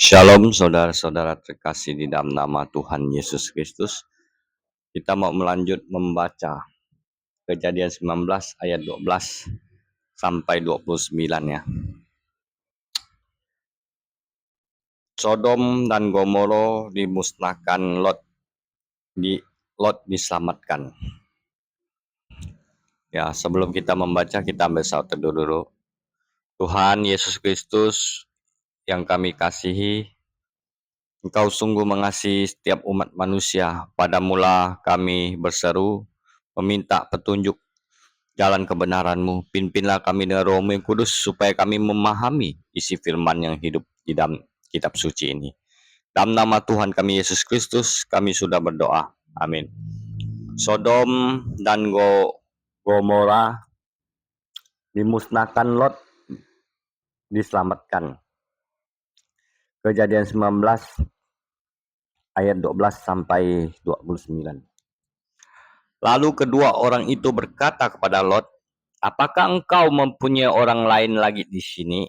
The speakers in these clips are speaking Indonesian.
Shalom saudara-saudara terkasih di dalam nama Tuhan Yesus Kristus. Kita mau melanjut membaca Kejadian 19 ayat 12 sampai 29 ya. Sodom dan Gomoro dimusnahkan, Lot diselamatkan. Ya, sebelum kita membaca, kita ambil saat teduh dulu. Tuhan Yesus Kristus yang kami kasihi, Engkau sungguh mengasihi setiap umat manusia. Padamulah kami berseru, meminta petunjuk jalan kebenaran-Mu. Pimpinlah kami dengan Roh-Mu yang Kudus, supaya kami memahami isi firman yang hidup di dalam kitab suci ini. Dalam nama Tuhan kami Yesus Kristus, kami sudah berdoa. Amin. Sodom dan Gomora dimusnahkan, Lot diselamatkan. Kejadian 19 ayat 12 sampai 29. Lalu kedua orang itu berkata kepada Lot, "Apakah engkau mempunyai orang lain lagi di sini?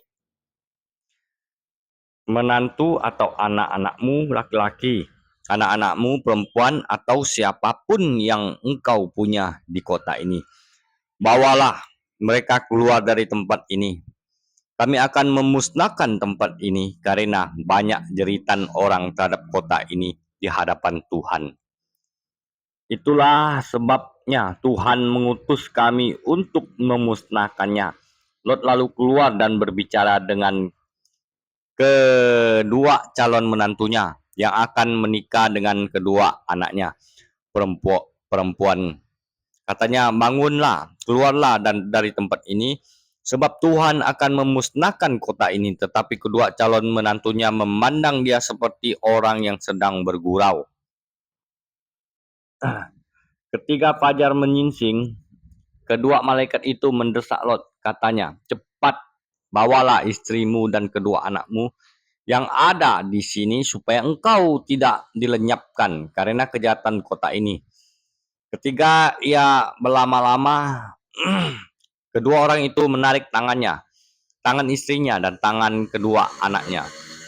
Menantu atau anak-anakmu laki-laki, anak-anakmu perempuan, atau siapapun yang engkau punya di kota ini. Bawalah mereka keluar dari tempat ini. Kami akan memusnahkan tempat ini karena banyak jeritan orang terhadap kota ini di hadapan Tuhan. Itulah sebabnya Tuhan mengutus kami untuk memusnahkannya." Lot lalu keluar dan berbicara dengan kedua calon menantunya yang akan menikah dengan kedua anaknya perempuan. Katanya, "Bangunlah, keluarlah dari tempat ini, sebab Tuhan akan memusnahkan kota ini." Tetapi kedua calon menantunya memandang dia seperti orang yang sedang bergurau. Ketika fajar menyingsing, kedua malaikat itu mendesak Lot. Katanya, "Cepat, bawalah istrimu dan kedua anakmu yang ada di sini, supaya engkau tidak dilenyapkan karena kejahatan kota ini." Ketika ia berlama-lama, kedua orang itu menarik tangan istrinya dan tangan kedua anaknya,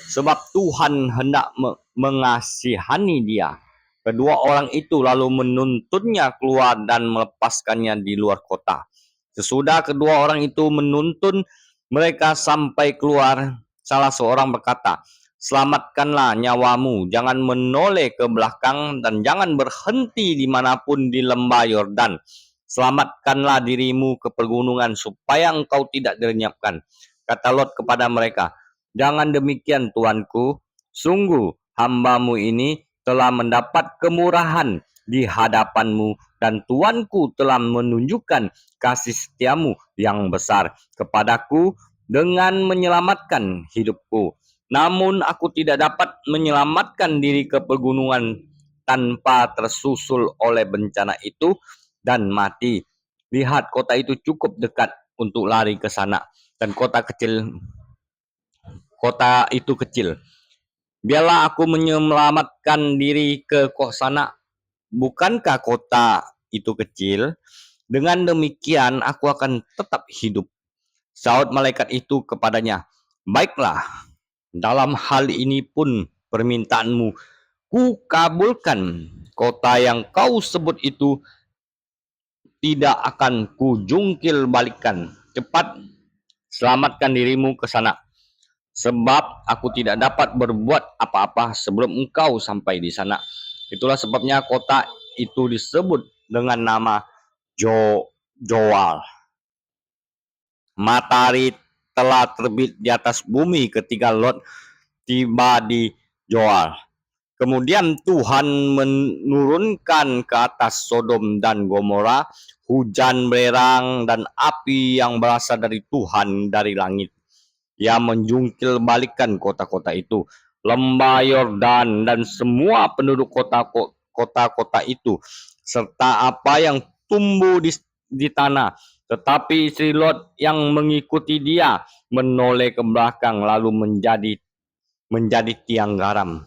sebab Tuhan hendak mengasihani dia. Kedua orang itu lalu menuntunnya keluar dan melepaskannya di luar kota. Sesudah kedua orang itu menuntun mereka sampai keluar, salah seorang berkata, "Selamatkanlah nyawamu, jangan menoleh ke belakang dan jangan berhenti dimanapun di lembah Yordan. Selamatkanlah dirimu ke pegunungan supaya engkau tidak dilenyapkan." Kata Lot kepada mereka, "Jangan demikian, tuanku. Sungguh hambamu ini telah mendapat kemurahan di hadapanmu, dan tuanku telah menunjukkan kasih setiamu yang besar kepadaku dengan menyelamatkan hidupku. Namun aku tidak dapat menyelamatkan diri ke pegunungan tanpa tersusul oleh bencana itu dan mati. Lihat, kota itu cukup dekat untuk lari ke sana, dan kota itu kecil. Biarlah aku menyelamatkan diri ke sana. Bukankah kota itu kecil? Dengan demikian aku akan tetap hidup." Saut malaikat itu kepadanya, "Baiklah, dalam hal ini pun permintaanmu kukabulkan. Kota yang kau sebut itu tidak akan kujungkil balikan. Cepat, selamatkan dirimu ke sana, sebab aku tidak dapat berbuat apa-apa sebelum engkau sampai di sana." Itulah sebabnya kota itu disebut dengan nama Joal. Matahari telah terbit di atas bumi ketika Lot tiba di Joal. Kemudian Tuhan menurunkan ke atas Sodom dan Gomora hujan belerang dan api yang berasal dari Tuhan dari langit. Ia menjungkil balikan kota-kota itu, lembah Yordan dan semua penduduk kota-kota itu, serta apa yang tumbuh di tanah. Tetapi istri Lot yang mengikuti dia menoleh ke belakang lalu menjadi tiang garam.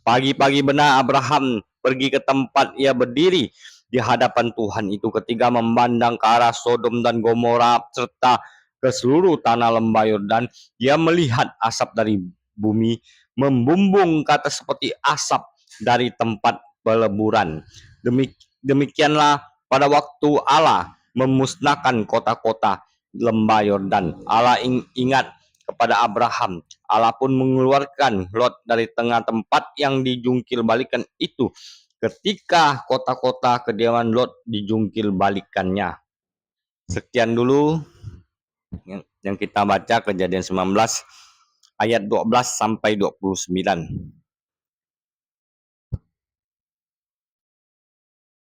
Pagi-pagi benar Abraham pergi ke tempat ia berdiri di hadapan Tuhan itu. Ketika memandang ke arah Sodom dan Gomora serta ke seluruh tanah lembah Yordan, ia melihat asap dari bumi membumbung ke atas seperti asap dari tempat peleburan. Demikianlah pada waktu Allah memusnahkan kota-kota lembah Yordan. Allah ingat kepada Abraham. Allah pun mengeluarkan Lot dari tengah tempat yang dijungkil balikan itu ketika kota-kota kediaman Lot dijungkil balikannya. Sekian dulu yang kita baca Kejadian 19 ayat 12 sampai 29.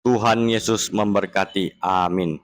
Tuhan Yesus memberkati. Amin.